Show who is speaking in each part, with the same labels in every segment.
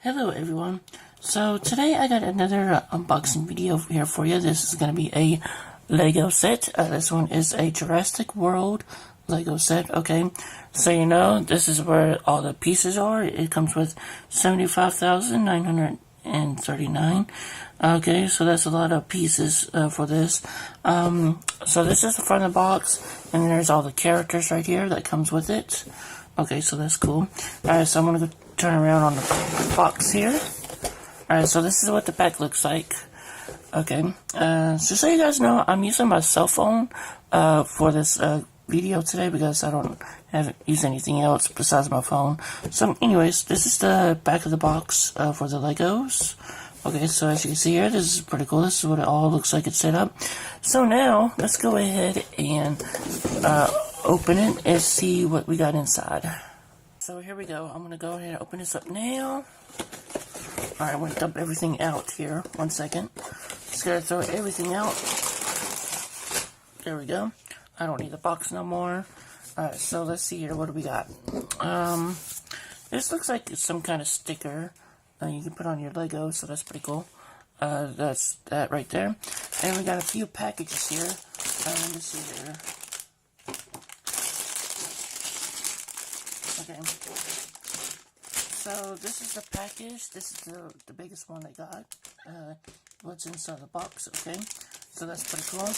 Speaker 1: Hello everyone. So today I got another unboxing video here for you. This is going to be a Lego set. This one is a Jurassic World Lego set. Okay, so you know this is where all the pieces are. It comes with 75,939. Okay, so that's a lot of pieces for this. So this is the front of the box, and there's all the characters right here that comes with it. Okay, so that's cool. Alright, so I'm going to go turn around on the box here. Alright, so this is what the back looks like. Okay, so you guys know, I'm using my cell phone for this video today because I don't use anything else besides my phone. So anyways, this is the back of the box for the Legos. Okay, so as you can see here, this is pretty cool. This is what it all looks like it's set up. So now, let's go ahead and open it and see what we got inside. So here we go. I'm going to go ahead and open this up now. Alright, I'm going to dump everything out here. 1 second. Just got to throw everything out. There we go. I don't need the box no more. Alright, so let's see here. What do we got? This looks like some kind of sticker you can put on your Lego, so that's pretty cool. That's that right there. And we got a few packages here. Let me see here. Okay. So this is the package. This is the biggest one I got. What's inside the box? Okay. So that's pretty cool.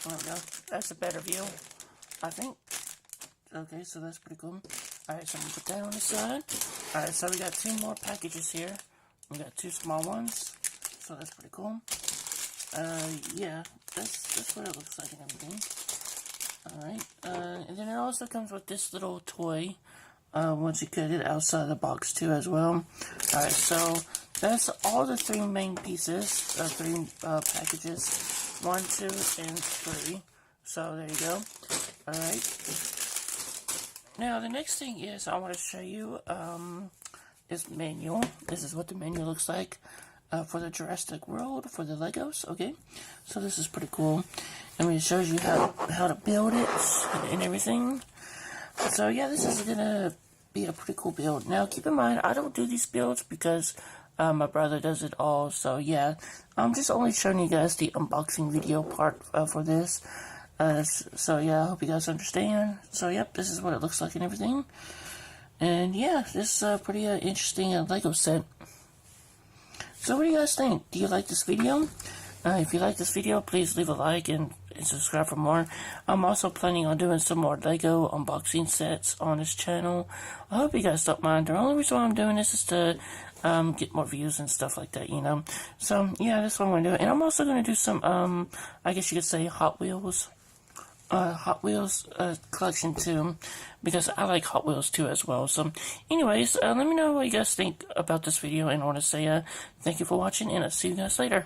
Speaker 1: There we go. That's a better view, I think. Okay, so that's pretty cool. Alright, so I'm going to put that on the side. Alright, so we got 2 more packages here. We got 2 small ones. So that's pretty cool. Yeah, that's what it looks like and everything. Alright, and then it also comes with this little toy. Once you get it outside the box too as well. Alright, so that's all the 3 main pieces. 3 packages. 1, 2, and 3. So there you go. Alright. Now, the next thing is I want to show you this manual. This is what the manual looks like for the Jurassic World, for the Legos, okay? So this is pretty cool. I mean, it shows you how to build it and everything. So, yeah, this is going to be a pretty cool build. Now, keep in mind, I don't do these builds because my brother does it all. So, yeah, I'm just only showing you guys the unboxing video part for this. So yeah, I hope you guys understand. So yep, this is what it looks like and everything. And yeah, this is a pretty interesting Lego set. So what do you guys think? Do you like this video? If you like this video, please leave a like and subscribe for more. I'm also planning on doing some more Lego unboxing sets on this channel. I hope you guys don't mind. The only reason why I'm doing this is to get more views and stuff like that, you know. So yeah, that's what I'm going to do. And I'm also going to do some, I guess you could say Hot Wheels collection too, because I like Hot Wheels too as well. So anyways, let me know what you guys think about this video, and I want to say thank you for watching, and I'll see you guys later.